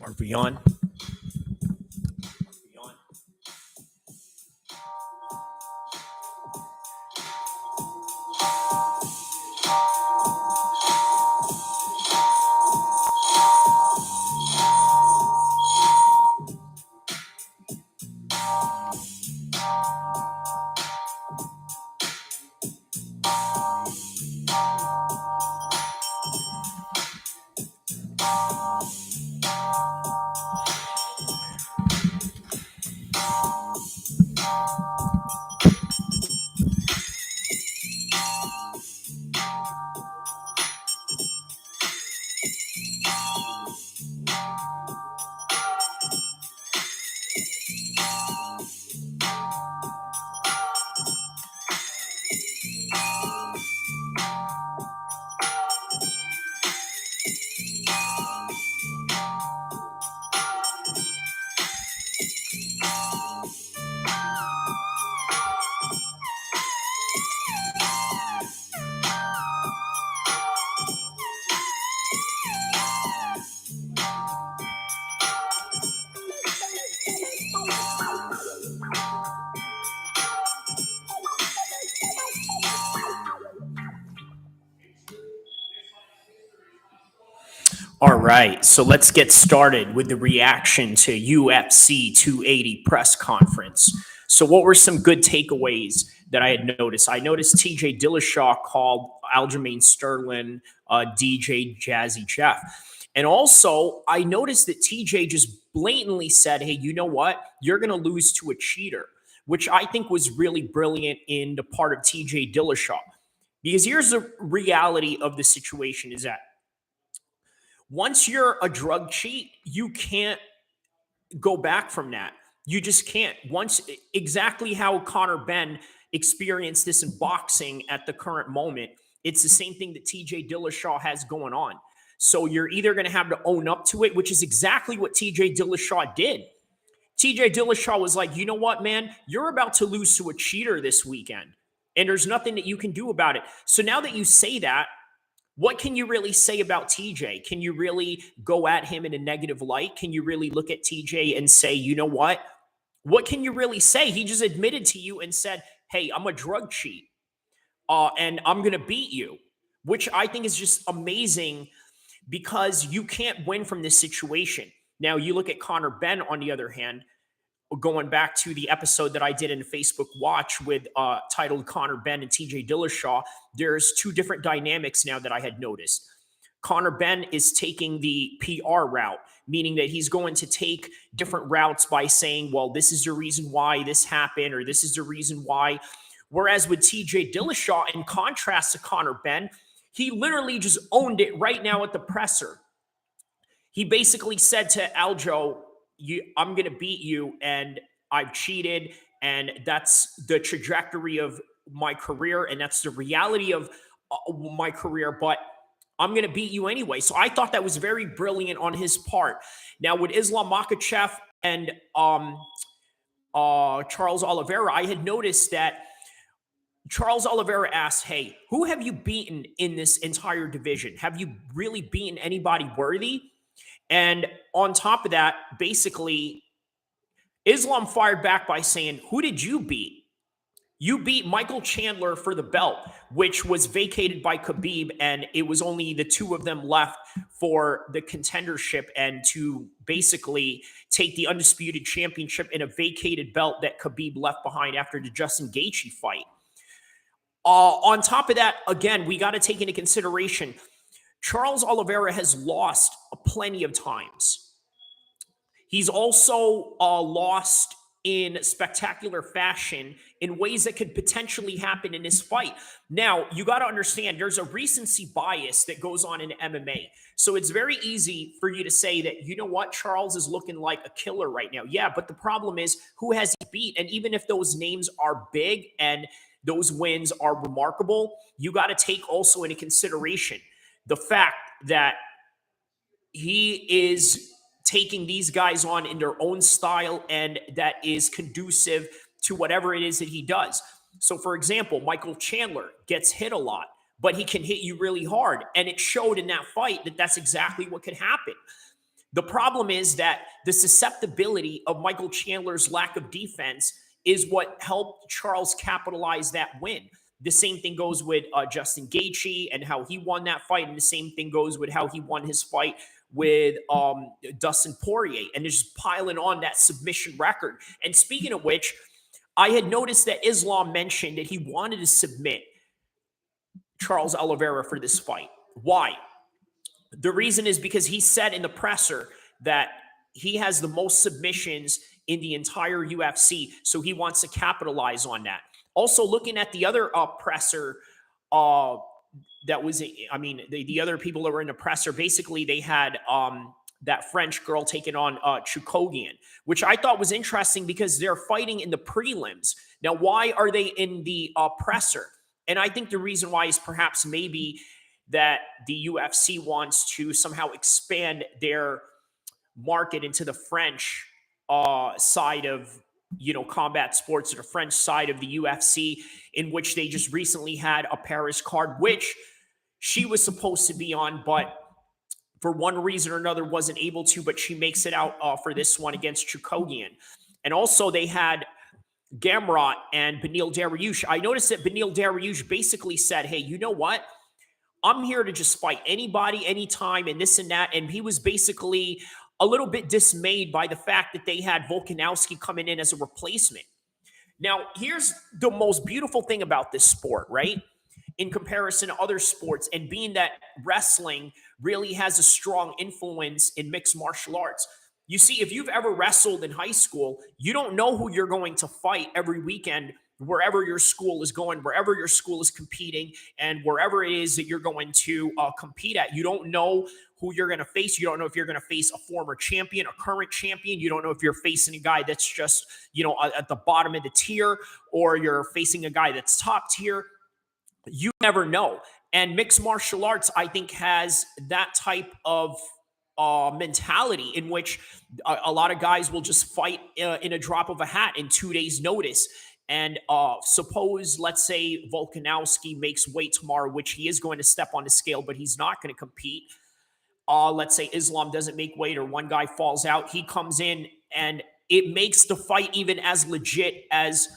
Are we on? All right, so let's get started with the reaction to UFC 280 press conference. So what were some good takeaways that I had noticed? I noticed TJ Dillashaw called Aljamain Sterling DJ Jazzy Jeff. And also, I noticed that TJ just blatantly said, hey, you know what? You're going to lose to a cheater, which I think was really brilliant in the part of TJ Dillashaw. Because here's the reality of the situation is that once you're a drug cheat, you can't go back from that. You just can't. Once exactly how Conor Benn experienced this in boxing at the current moment, it's the same thing that TJ Dillashaw has going on. So you're either going to have to own up to it, which is exactly what TJ Dillashaw did. TJ Dillashaw was like, you know what, man? You're about to lose to a cheater this weekend, and there's nothing that you can do about it. So now that you say that, what can you really say about TJ? Can you really go at him in a negative light? Can you really look at TJ and say, you know what? What can you really say? He just admitted to you and said, hey, I'm a drug cheat and I'm going to beat you, which I think is just amazing because you can't win from this situation. Now, you look at Conor Benn, on the other hand, going back to the episode that I did in Facebook Watch with titled Conor Benn and TJ Dillashaw, there's two different dynamics now that I had noticed. Conor Benn is taking the PR route, meaning that he's going to take different routes by saying, well, this is the reason why this happened, or this is the reason why. Whereas with TJ Dillashaw, in contrast to Conor Benn, he literally just owned it right now at the presser. He basically said to Aljo, I'm going to beat you, and I've cheated, and that's the trajectory of my career, and that's the reality of my career. But I'm going to beat you anyway. So I thought that was very brilliant on his part. Now with Islam Makhachev and Charles Oliveira, I had noticed that Charles Oliveira asked, hey, who have you beaten in this entire division? Have you really beaten anybody worthy? And on top of that, basically, Islam fired back by saying, who did you beat? You beat Michael Chandler for the belt, which was vacated by Khabib, and it was only the two of them left for the contendership and to basically take the undisputed championship in a vacated belt that Khabib left behind after the Justin Gaethje fight. On top of that, again, we got to take into consideration Charles Oliveira has lost plenty of times. He's also lost in spectacular fashion in ways that could potentially happen in this fight. Now, you got to understand there's a recency bias that goes on in MMA. So it's very easy for you to say that, you know what, Charles is looking like a killer right now. Yeah, but the problem is, who has he beat? And even if those names are big and those wins are remarkable, you got to take also into consideration the fact that he is taking these guys on in their own style, and that is conducive to whatever it is that he does. So, for example, Michael Chandler gets hit a lot, but he can hit you really hard. And it showed in that fight that that's exactly what could happen. The problem is that the susceptibility of Michael Chandler's lack of defense is what helped Charles capitalize that win. The same thing goes with Justin Gaethje and how he won that fight. And the same thing goes with how he won his fight with Dustin Poirier, and just piling on that submission record. And speaking of which, I had noticed that Islam mentioned that he wanted to submit Charles Oliveira for this fight. Why? The reason is because he said in the presser that he has the most submissions in the entire UFC, so he wants to capitalize on that. Also, looking at the other presser, that was, I mean, the other people that were in the presser, basically they had that French girl taking on Chookagian, which I thought was interesting because they're fighting in the prelims. Now, why are they in the presser? And I think the reason why is perhaps maybe that the UFC wants to somehow expand their market into the French side of, you know, combat sports, or the French side of the UFC, in which they just recently had a Paris card, which she was supposed to be on, but for one reason or another wasn't able to, but she makes it out for this one against Chookagian. And also they had Gamrot and Beneil Dariush. I noticed that Beneil Dariush basically said, hey, you know what? I'm here to just fight anybody, anytime, and this and that. And he was basically a little bit dismayed by the fact that they had Volkanovski coming in as a replacement. Now, here's the most beautiful thing about this sport, right? In comparison to other sports, and being that wrestling really has a strong influence in mixed martial arts. You see, if you've ever wrestled in high school, you don't know who you're going to fight every weekend, wherever your school is going, wherever your school is competing, and wherever it is that you're going to compete at. You don't know who you're going to face. You don't know if you're going to face a former champion, a current champion. You don't know if you're facing a guy that's just, you know, at the bottom of the tier, or you're facing a guy that's top tier. You never know. And mixed martial arts, I think, has that type of mentality in which a lot of guys will just fight in a drop of a hat in 2 days' notice. And suppose, let's say, Volkanovski makes weight tomorrow, which he is going to step on the scale, but he's not going to compete. Let's say Islam doesn't make weight, or one guy falls out. He comes in, and it makes the fight even as legit as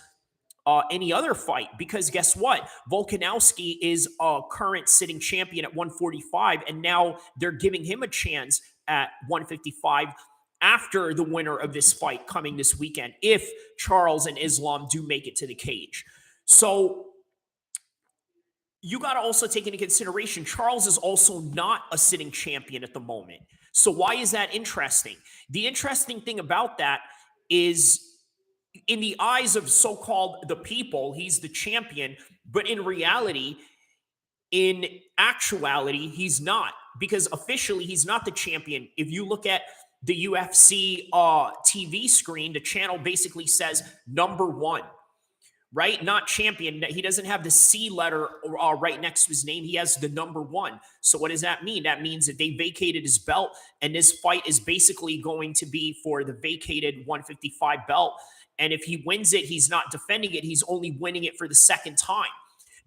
any other fight, because guess what? Volkanovski is a current sitting champion at 145, and now they're giving him a chance at 155 after the winner of this fight coming this weekend, if Charles and Islam do make it to the cage. So you got to also take into consideration, Charles is also not a sitting champion at the moment. So why is that interesting? The interesting thing about that is, in the eyes of so-called the people, he's the champion, but in reality, in actuality, he's not, because officially he's not the champion. If you look at the UFC TV screen, the channel basically says number one. right? Not champion. He doesn't have the C letter right next to his name. He has the number 1. So what does that mean? That means that they vacated his belt, and this fight is basically going to be for the vacated 155 belt. And if he wins it, he's not defending it. He's only winning it for the second time.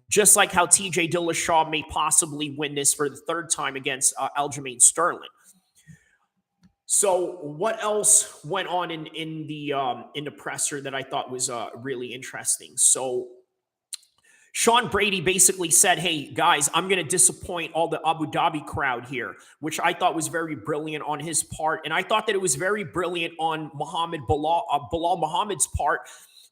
Just like how TJ Dillashaw may possibly win this for the third time against Aljamain Sterling. So what else went on in the presser that I thought was really interesting? So Sean Brady basically said, hey, guys, I'm going to disappoint all the Abu Dhabi crowd here, which I thought was very brilliant on his part. And I thought that it was very brilliant on Bilal Muhammad's part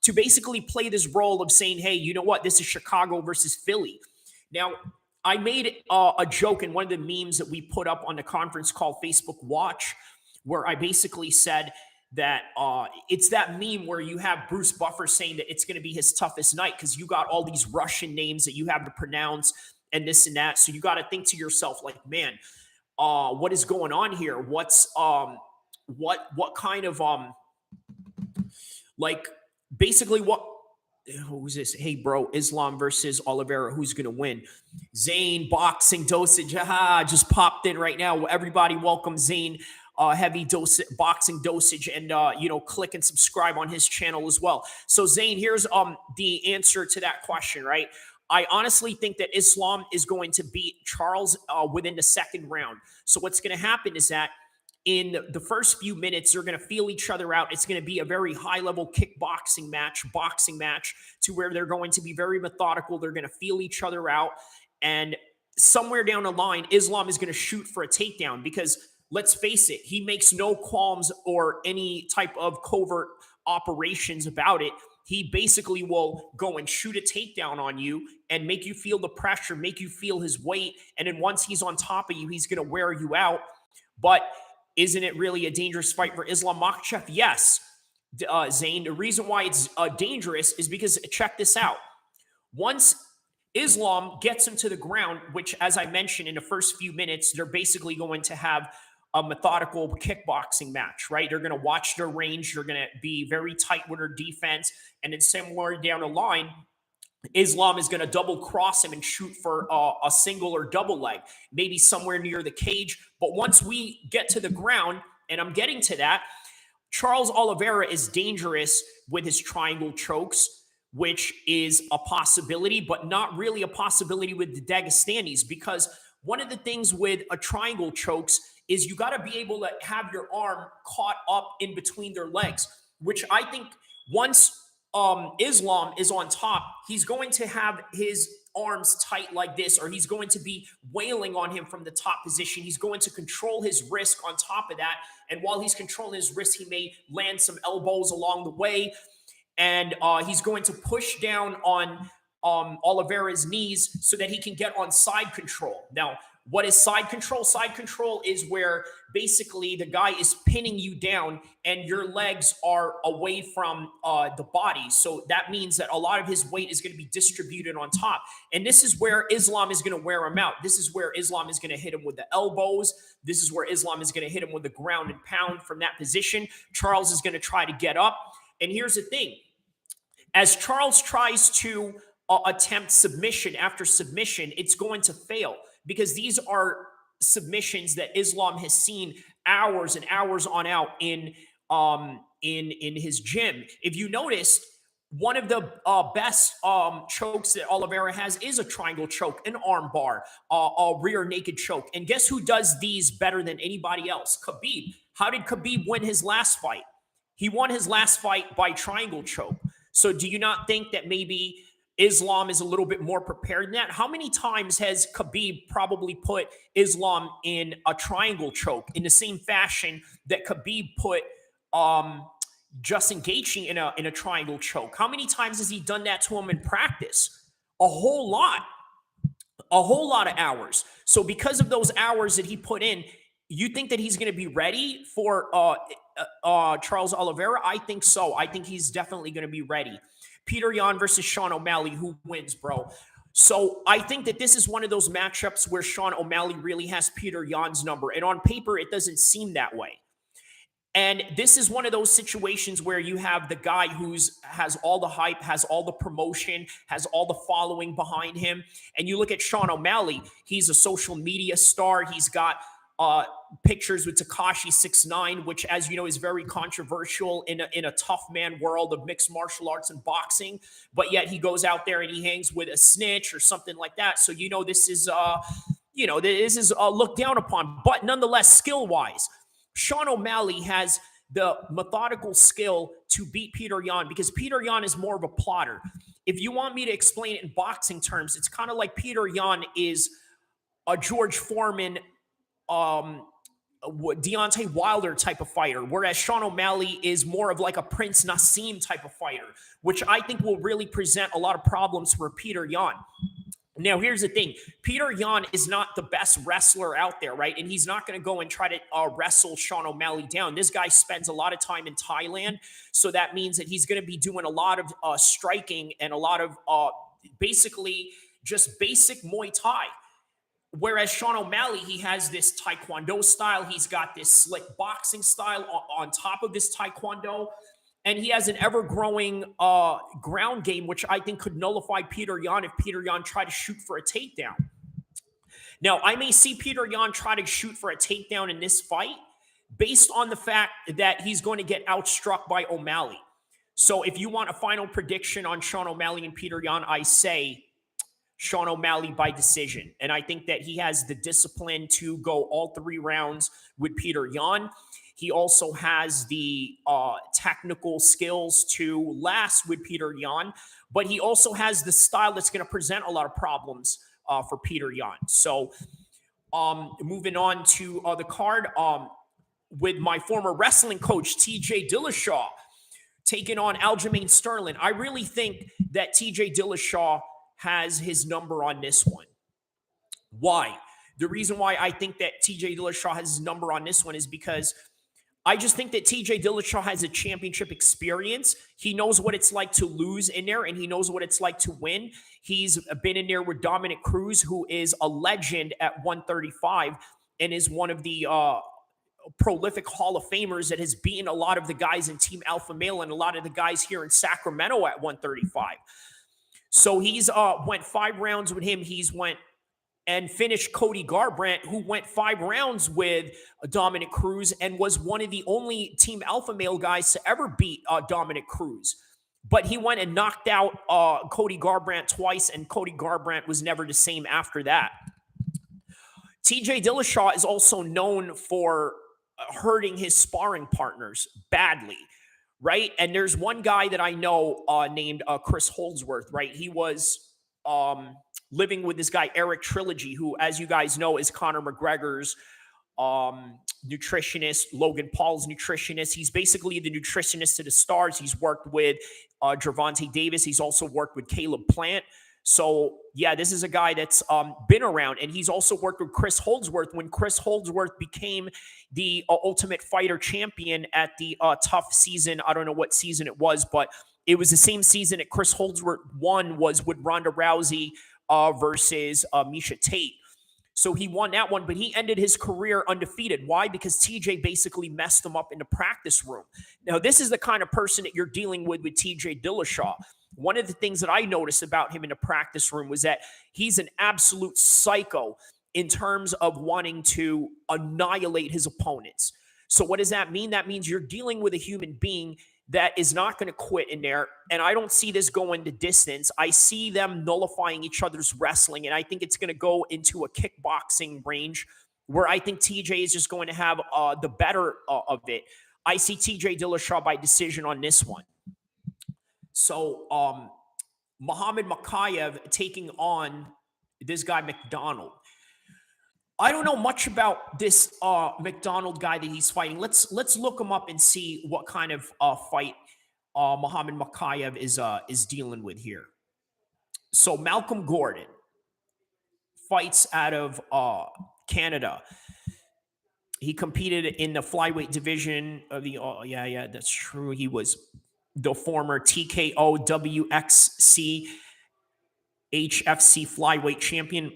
to basically play this role of saying, hey, you know what? This is Chicago versus Philly. Now, I made a joke in one of the memes that we put up on the conference call Facebook Watch, where I basically said that it's that meme where you have Bruce Buffer saying that it's going to be his toughest night because you got all these Russian names that you have to pronounce and this and that. So you got to think to yourself, like, man, what is going on here? What's what kind of like basically who's this? Hey, bro, Islam versus Oliveira. Who's going to win? Zane, boxing dosage. Just popped in right now. Everybody welcome Zane. Heavy boxing dosage, and click and subscribe on his channel as well. So Zane, here's the answer to that question, right? I honestly think that Islam is going to beat Charles within the second round. So what's going to happen is that in the first few minutes, they're going to feel each other out. It's going to be a very high-level boxing match, to where they're going to be very methodical. They're going to feel each other out, and somewhere down the line, Islam is going to shoot for a takedown because, let's face it, he makes no qualms or any type of covert operations about it. He basically will go and shoot a takedown on you and make you feel the pressure, make you feel his weight. And then once he's on top of you, he's going to wear you out. But isn't it really a dangerous fight for Islam Makhachev? Yes, Zane. The reason why it's dangerous is because, check this out. Once Islam gets him to the ground, which, as I mentioned, in the first few minutes, they're basically going to have a methodical kickboxing match, right? They're going to watch their range. They're going to be very tight with their defense. And then somewhere down the line, Islam is going to double cross him and shoot for a single or double leg, maybe somewhere near the cage. But once we get to the ground, and I'm getting to that, Charles Oliveira is dangerous with his triangle chokes, which is a possibility, but not really a possibility with the Dagestanis, because one of the things with a triangle chokes is you got to be able to have your arm caught up in between their legs, which I think once Islam is on top, he's going to have his arms tight like this, or he's going to be wailing on him from the top position. He's going to control his wrist on top of that. And while he's controlling his wrist, he may land some elbows along the way. And he's going to push down on Oliveira's knees so that he can get on side control. Now, what is side control? Side control is where basically the guy is pinning you down and your legs are away from the body. So that means that a lot of his weight is going to be distributed on top. And this is where Islam is going to wear him out. This is where Islam is going to hit him with the elbows. This is where Islam is going to hit him with the ground and pound from that position. Charles is going to try to get up. And here's the thing. As Charles tries to attempt submission after submission, it's going to fail, because these are submissions that Islam has seen hours and hours on out in his gym. If you notice, one of the best chokes that Oliveira has is a triangle choke, an arm bar, a rear naked choke. And guess who does these better than anybody else? Khabib. How did Khabib win his last fight? He won his last fight by triangle choke. So do you not think that maybe Islam is a little bit more prepared than that? How many times has Khabib probably put Islam in a triangle choke in the same fashion that Khabib put Justin Gaethje in a triangle choke? How many times has he done that to him in practice? A whole lot of hours. So because of those hours that he put in, you think that he's going to be ready for Charles Oliveira? I think so. I think he's definitely going to be ready. Peter Yan versus Sean O'Malley. Who wins, bro? So I think that this is one of those matchups where Sean O'Malley really has Peter Yan's number. And on paper, it doesn't seem that way. And this is one of those situations where you have the guy has all the hype, has all the promotion, has all the following behind him. And you look at Sean O'Malley, he's a social media star. He's got pictures with Tekashi 6ix9ine, which, as you know, is very controversial in a tough man world of mixed martial arts and boxing. But yet he goes out there and he hangs with a snitch or something like that. So, this is, looked down upon. But nonetheless, skill-wise, Sean O'Malley has the methodical skill to beat Peter Yan, because Peter Yan is more of a plotter. If you want me to explain it in boxing terms, it's kind of like Peter Yan is a George Foreman, Deontay Wilder type of fighter, whereas Sean O'Malley is more of like a Prince Nassim type of fighter, which I think will really present a lot of problems for Peter Yan. Now, here's the thing. Peter Yan is not the best wrestler out there, right? And he's not going to go and try to wrestle Sean O'Malley down. This guy spends a lot of time in Thailand, so that means that he's going to be doing a lot of striking and a lot of basically just basic Muay Thai. Whereas Sean O'Malley, he has this Taekwondo style. He's got this slick boxing style on top of this Taekwondo. And he has an ever-growing ground game, which I think could nullify Peter Yan if Peter Yan tried to shoot for a takedown. Now, I may see Peter Yan try to shoot for a takedown in this fight based on the fact that he's going to get outstruck by O'Malley. So if you want a final prediction on Sean O'Malley and Peter Yan, I say Sean O'Malley by decision. And I think that he has the discipline to go all 3 rounds with Peter Yan. He also has the technical skills to last with Peter Yan, but he also has the style that's going to present a lot of problems for Peter Yan. So moving on to the card with my former wrestling coach, TJ Dillashaw, taking on Aljamain Sterling. I really think that TJ Dillashaw has his number on this one. Why? The reason why I think that TJ Dillashaw has his number on this one is because I just think that TJ Dillashaw has a championship experience. He knows what it's like to lose in there, and he knows what it's like to win. He's been in there with Dominic Cruz, who is a legend at 135 and is one of the prolific Hall of Famers that has beaten a lot of the guys in Team Alpha Male and a lot of the guys here in Sacramento at 135. So he's went 5 rounds with him. He's went and finished Cody Garbrandt, who went 5 rounds with Dominic Cruz and was one of the only Team Alpha Male guys to ever beat Dominic Cruz. But he went and knocked out Cody Garbrandt twice, and Cody Garbrandt was never the same after that. TJ Dillashaw is also known for hurting his sparring partners badly, right? And there's one guy that I know named Chris Holdsworth, right? He was living with this guy, Eric Trilogy, who, as you guys know, is Conor McGregor's nutritionist, Logan Paul's nutritionist. He's basically the nutritionist to the stars. He's worked with Gervonta Davis. He's also worked with Caleb Plant. So, yeah, this is a guy that's been around. And he's also worked with Chris Holdsworth when Chris Holdsworth became the Ultimate Fighter champion at the Tough season. I don't know what season it was, but it was the same season that Chris Holdsworth won, was with Ronda Rousey versus Miesha Tate. So he won that one, but he ended his career undefeated. Why? Because TJ basically messed him up in the practice room. Now, this is the kind of person that you're dealing with TJ Dillashaw. One of the things that I noticed about him in the practice room was that he's an absolute psycho in terms of wanting to annihilate his opponents. So what does that mean? That means you're dealing with a human being that is not going to quit in there. And I don't see this going the distance. I see them nullifying each other's wrestling. And I think it's going to go into a kickboxing range where I think TJ is just going to have the better of it. I see TJ Dillashaw by decision on this one. So Muhammad Makayev taking on this guy, McDonald. I don't know much about this McDonald guy that he's fighting. Let's look him up and see what kind of fight Muhammad Makayev is dealing with here. So Malcolm Gordon fights out of Canada. He competed in the flyweight division of the yeah, that's true. He was the former TKO WXC HFC flyweight champion,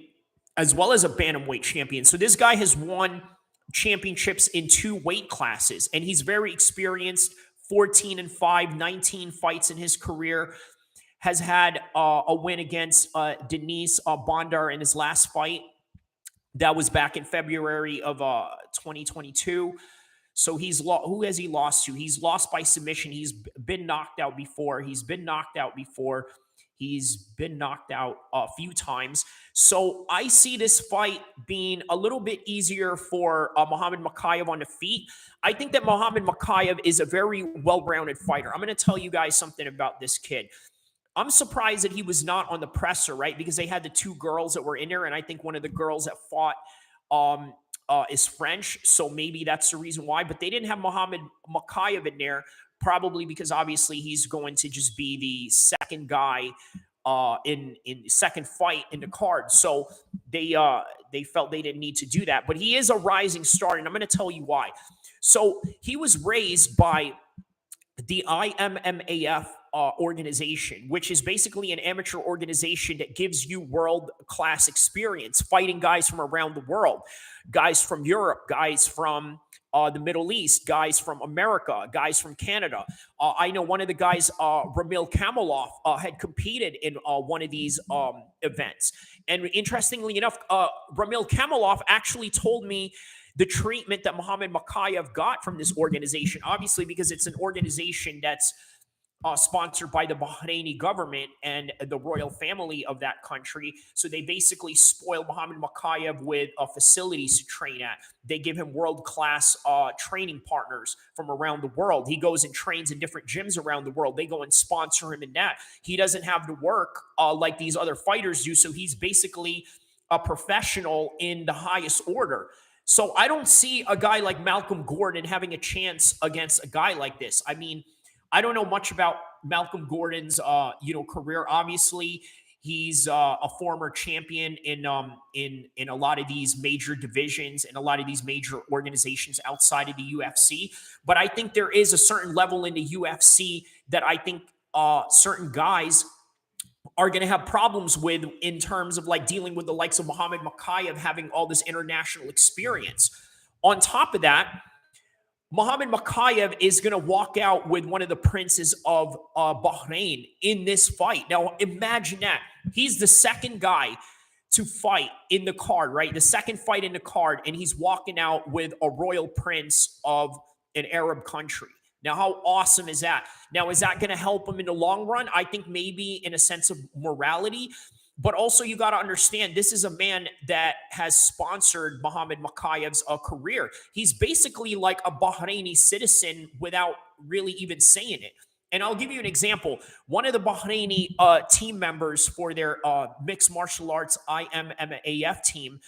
as well as a bantamweight champion. So this guy has won championships in 2 weight classes, and he's very experienced. 14-5, 19 fights in his career. Has had a win against Denise Bondar in his last fight. That was back in February of 2022. So who has he lost to? He's lost by submission. He's been knocked out before. He's been knocked out a few times. So I see this fight being a little bit easier for Muhammad Mokaev on the feet. I think that Muhammad Mokaev is a very well-rounded fighter. I'm going to tell you guys something about this kid. I'm surprised that he was not on the presser, right? Because they had the 2 girls that were in there, and I think one of the girls that fought is French, so maybe that's the reason why. But they didn't have Muhammad Mokaev in there, probably because obviously he's going to just be the second guy in the second fight in the card. So they felt they didn't need to do that. But he is a rising star, and I'm going to tell you why. So he was raised by the IMMAF organization, which is basically an amateur organization that gives you world-class experience, fighting guys from around the world, guys from Europe, guys from the Middle East, guys from America, guys from Canada. I know one of the guys, Ramil Kamilov, had competed in one of these events. And interestingly enough, Ramil Kamilov actually told me the treatment that Muhammad Mokaev got from this organization, obviously because it's an organization that's sponsored by the Bahraini government and the royal family of that country. So they basically spoil Muhammad Mokaev with facilities to train at. They give him world-class training partners from around the world. He goes and trains in different gyms around the world. They go and sponsor him in that. He doesn't have to work like these other fighters do. So he's basically a professional in the highest order. So I don't see a guy like Malcolm Gordon having a chance against a guy like this. I mean, I don't know much about Malcolm Gordon's, career. Obviously, he's a former champion in a lot of these major divisions and a lot of these major organizations outside of the UFC. But I think there is a certain level in the UFC that I think certain guys are going to have problems with in terms of like dealing with the likes of Muhammad Mokaev having all this international experience. On top of that, Muhammad Mokaev is going to walk out with one of the princes of Bahrain in this fight. Now, imagine that. He's the second guy to fight in the card, right? The second fight in the card, and he's walking out with a royal prince of an Arab country. Now, how awesome is that? Now, is that going to help him in the long run? I think maybe in a sense of morality. But also, you got to understand, this is a man that has sponsored Muhammad Mokaev's career. He's basically like a Bahraini citizen without really even saying it. And I'll give you an example. One of the Bahraini team members for their mixed martial arts IMMAF team,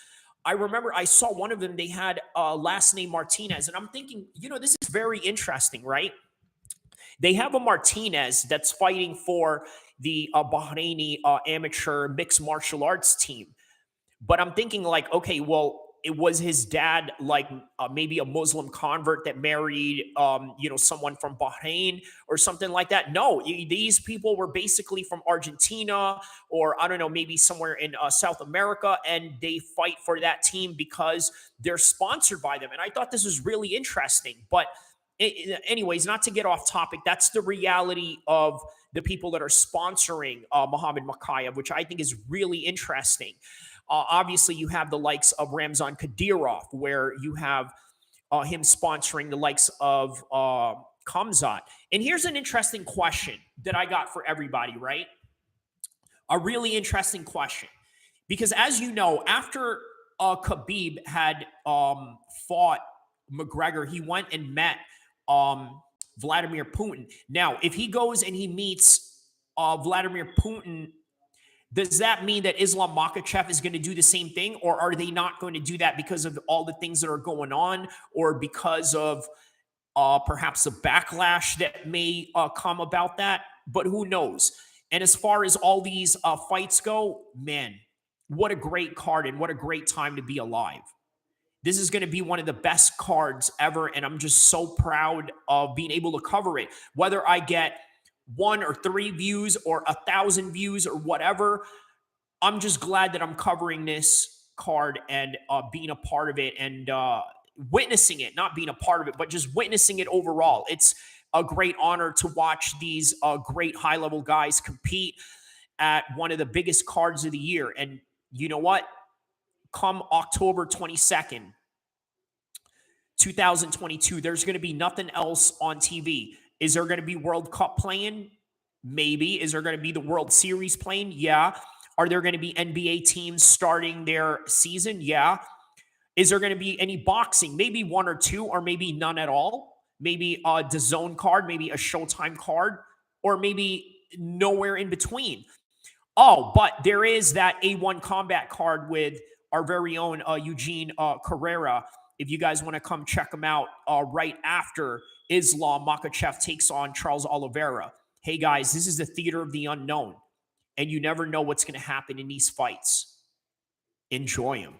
I remember I saw one of them, they had last name Martinez. And I'm thinking, this is very interesting, right? They have a Martinez that's fighting for the Bahraini amateur mixed martial arts team. But I'm thinking like, okay, well, it was his dad, like maybe a Muslim convert that married, someone from Bahrain or something like that. No, these people were basically from Argentina or I don't know, maybe somewhere in South America, and they fight for that team because they're sponsored by them. And I thought this was really interesting. But anyways, not to get off topic, that's the reality of the people that are sponsoring Muhammad Mokaev, which I think is really interesting. Obviously, you have the likes of Ramzan Kadyrov, where you have him sponsoring the likes of Khamzat. And here's an interesting question that I got for everybody, right? A really interesting question. Because as you know, after Khabib had fought McGregor, he went and met Vladimir Putin. Now, if he goes and he meets Vladimir Putin, does that mean that Islam Makhachev is going to do the same thing? Or are they not going to do that because of all the things that are going on, or because of perhaps a backlash that may come about that? But who knows? And as far as all these fights go, man, what a great card and what a great time to be alive. This is going to be one of the best cards ever, and I'm just so proud of being able to cover it. Whether I get 1 or 3 views or 1,000 views or whatever, I'm just glad that I'm covering this card and being a part of it. And witnessing it, not being a part of it, but just witnessing it overall. It's a great honor to watch these great high-level guys compete at one of the biggest cards of the year. And you know what? Come October 22nd, 2022, there's going to be nothing else on TV. Is there going to be World Cup playing? Maybe. Is there going to be the World Series playing? Yeah. Are there going to be NBA teams starting their season? Yeah. Is there going to be any boxing? Maybe one or two, or maybe none at all. Maybe a DAZN card, maybe a Showtime card, or maybe nowhere in between. Oh, but there is that A1 Combat card with our very own Eugene Carrera. If you guys want to come check him out right after Islam Makhachev takes on Charles Oliveira. Hey, guys, this is the theater of the unknown, and you never know what's going to happen in these fights. Enjoy them.